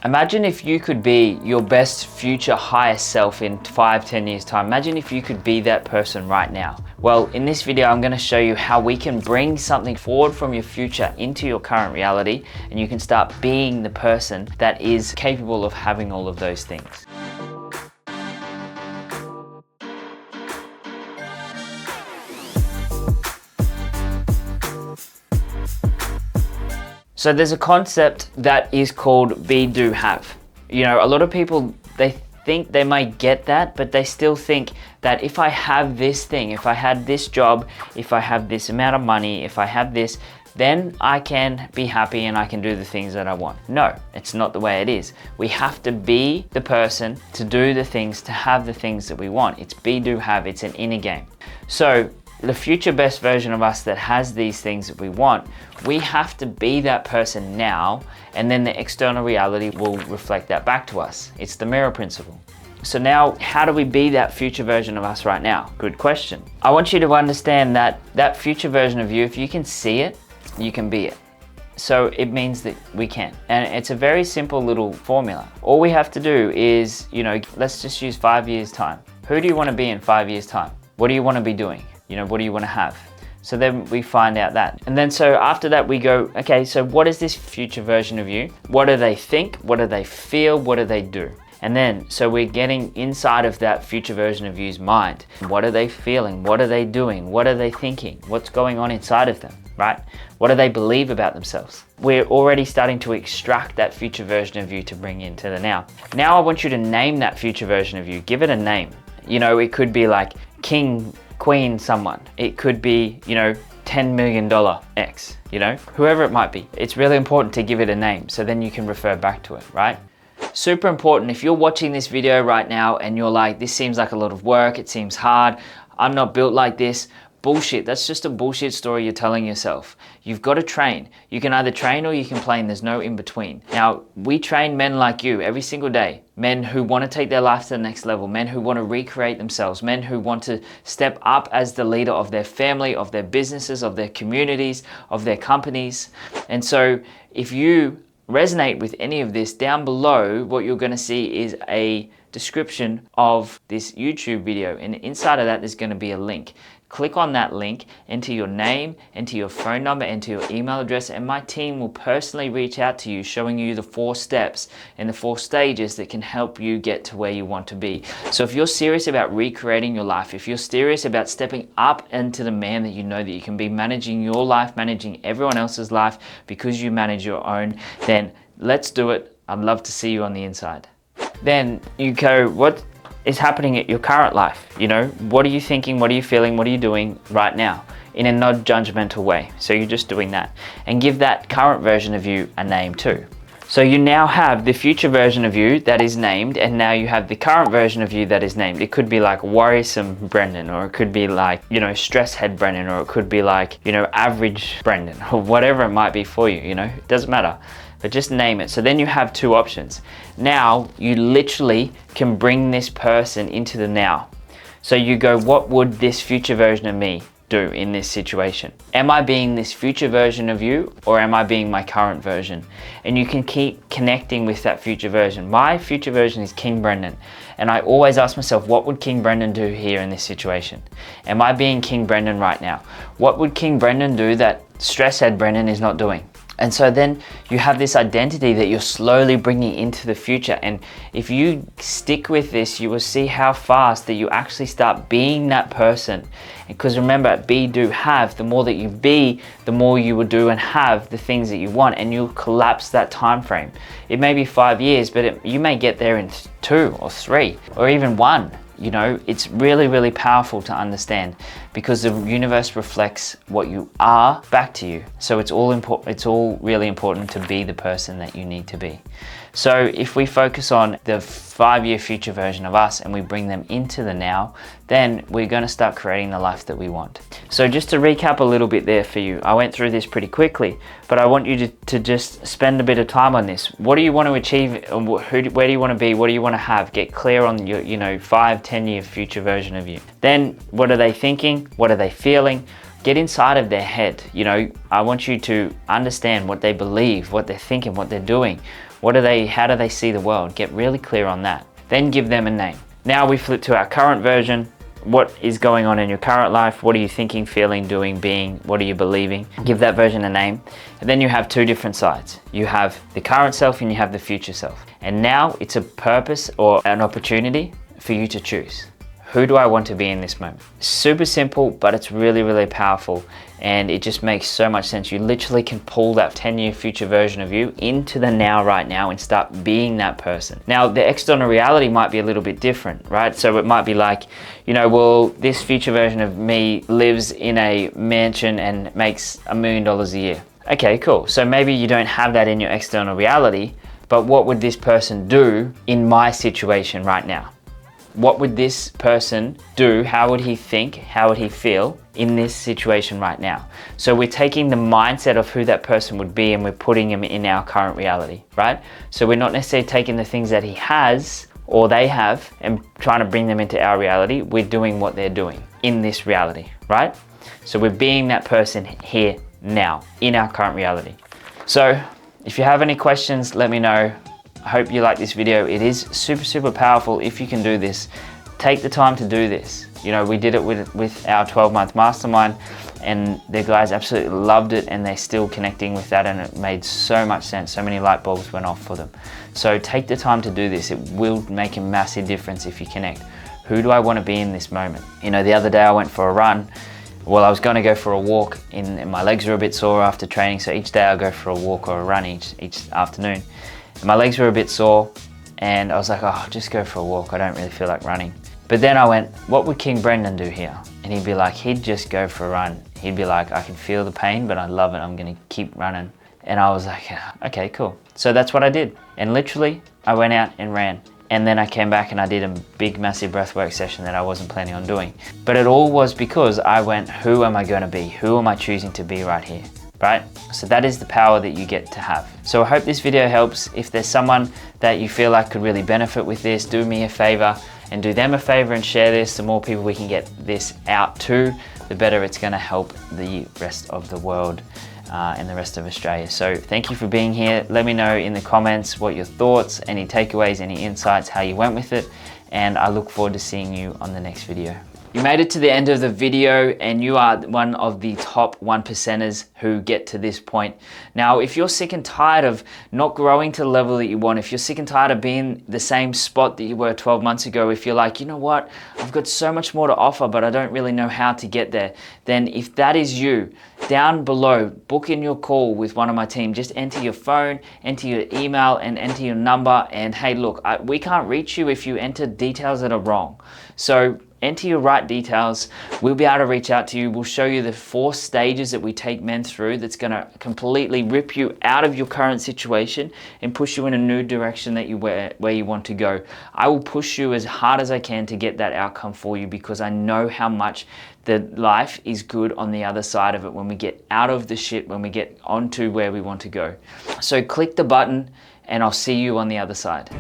Imagine if you could be your best future highest self in 5-10 years time. Imagine if you could be that person right now. Well, in this video, I'm going to show you how we can bring something forward from your future into your current reality, and you can start being the person that is capable of having all of those things. So there's a concept that is called be, do, have. You know, a lot of people, they think they might get that, but they still think that if I have this thing, if I had this job, if I have this amount of money, if I have this, then I can be happy and I can do the things that I want. No, it's not the way it is. We have to be the person to do the things, to have the things that we want. It's be, do, have. It's an inner game. So the future best version of us that has these things that we want, we have to be that person now, and then the external reality will reflect that back to us. It's the mirror principle. So now, how do we be that future version of us right now? Good question. I want you to understand that that future version of you, if you can see it, you can be it. So it means that we can. And it's a very simple little formula. All we have to do is, you know, let's just use 5 years time. Who do you want to be in 5 years time? What do you want to be doing? You know, what do you want to have? So then we find out that. And then so after that we go, okay, so what is this future version of you? What do they think? What do they feel? What do they do? And then, so we're getting inside of that future version of you's mind. What are they feeling? What are they doing? What are they thinking? What's going on inside of them, right? What do they believe about themselves? We're already starting to extract that future version of you to bring into the now. Now I want you to name that future version of you. Give it a name. You know, it could be like king, queen, someone. It could be, you know, $10 million X, you know, whoever it might be. It's really important to give it a name so then you can refer back to it, right? Super important. If you're watching this video right now and you're like, this seems like a lot of work, it seems hard, I'm not built like this. Bullshit. That's just a bullshit story you're telling yourself. You've got to train. You can either train or you can play, and there's no in between. Now, we train men like you every single day. Men who want to take their life to the next level. Men who want to recreate themselves. Men who want to step up as the leader of their family, of their businesses, of their communities, of their companies. And so if you resonate with any of this, down below, what you're going to see is a description of this YouTube video. And inside of that, there's going to be a link. Click on that link, enter your name, enter your phone number, enter your email address, and my team will personally reach out to you, showing you the 4 steps and the 4 stages that can help you get to where you want to be. So if you're serious about recreating your life, if you're serious about stepping up into the man that you know that you can be, managing your life, managing everyone else's life because you manage your own, then let's do it. I'd love to see you on the inside. Then you go, what is happening at your current life? You know, what are you thinking? What are you feeling? What are you doing right now in a non-judgmental way? So you're just doing that, and give that current version of you a name too. So you now have the future version of you that is named, and now you have the current version of you that is named. It could be like worrisome Brendan, or it could be like, you know, stress head Brendan, or it could be like, you know, average Brendan, or whatever it might be for you, you know, it doesn't matter. But just name it. So then you have 2 options. Now you literally can bring this person into the now. So you go, what would this future version of me do in this situation? Am I being this future version of you, or am I being my current version? And you can keep connecting with that future version. My future version is King Brendan. And I always ask myself, what would King Brendan do here in this situation? Am I being King Brendan right now? What would King Brendan do that stress head Brendan is not doing? And so then you have this identity that you're slowly bringing into the future. And if you stick with this, you will see how fast that you actually start being that person. Because remember, be, do, have. The more that you be, the more you will do and have the things that you want, and you'll collapse that time frame. It may be 5 years, but you may get there in 2 or 3 or even 1. You know, it's really, really powerful to understand, because the universe reflects what you are back to you. So it's all really important to be the person that you need to be. So if we focus on the 5-year future version of us and we bring them into the now, then we're going to start creating the life that we want. So just to recap a little bit there for you, I went through this pretty quickly, but I want you to just spend a bit of time on this. What do you want to achieve? Where do you want to be? What do you want to have? Get clear on your, 5-10 year future version of you. Then what are they thinking? What are they feeling? Get inside of their head. I want you to understand what they believe, what they're thinking, what they're doing. How do they see the world? Get really clear on that. Then give them a name. Now we flip to our current version. What is going on in your current life? What are you thinking, feeling, doing, being? What are you believing? Give that version a name. And then you have two different sides. You have the current self and you have the future self. And now it's a purpose or an opportunity for you to choose. Who do I want to be in this moment? Super simple, but it's really, really powerful. And it just makes so much sense. You literally can pull that 10-year future version of you into the now right now and start being that person. Now, the external reality might be a little bit different, right? So it might be like, you know, well, this future version of me lives in a mansion and makes $1 million a year. Okay, cool. So maybe you don't have that in your external reality, but what would this person do in my situation right now? What would this person do? How would he think? How would he feel in this situation right now? So we're taking the mindset of who that person would be and we're putting him in our current reality, right? So we're not necessarily taking the things that he has or they have and trying to bring them into our reality. We're doing what they're doing in this reality, right? So we're being that person here now in our current reality. So if you have any questions, let me know. I hope you like this video. It is super, super powerful if you can do this. Take the time to do this. You know, we did it with our 12-month mastermind and the guys absolutely loved it and they're still connecting with that and it made so much sense. So many light bulbs went off for them. So take the time to do this. It will make a massive difference if you connect. Who do I want to be in this moment? You know, the other day I went for a run. Well, I was going to go for a walk and my legs were a bit sore after training. So each day I'll go for a walk or a run each afternoon. My legs were a bit sore and I was like, oh, I'll just go for a walk. I don't really feel like running. But then I went, what would King Brendan do here? And he'd be like, he'd just go for a run. He'd be like, I can feel the pain, but I love it. I'm gonna keep running. And I was like, okay, cool. So that's what I did. And literally I went out and ran. And then I came back and I did a big, massive breathwork session that I wasn't planning on doing. But it all was because I went, who am I gonna be? Who am I choosing to be right here? Right? So that is the power that you get to have. So I hope this video helps. If there's someone that you feel like could really benefit with this, do me a favor and do them a favor and share this. The more people we can get this out to, the better it's gonna help the rest of the world and the rest of Australia. So thank you for being here. Let me know in the comments what your thoughts, any takeaways, any insights, how you went with it. And I look forward to seeing you on the next video. You made it to the end of the video and you are one of the top 1%ers who get to this point. Now, if you're sick and tired of not growing to the level that you want, if you're sick and tired of being the same spot that you were 12 months ago, if you're like, you know what, I've got so much more to offer, but I don't really know how to get there, then if that is you, down below, book in your call with one of my team. Just enter your phone, enter your email, and enter your number. And hey, look, we can't reach you if you enter details that are wrong. So enter your right details. We'll be able to reach out to you. We'll show you the 4 stages that we take men through that's going to completely rip you out of your current situation and push you in a new direction that where you want to go. I will push you as hard as I can to get that outcome for you because I know how much the life is good on the other side of it when we get out of the shit, when we get onto where we want to go. So click the button and I'll see you on the other side.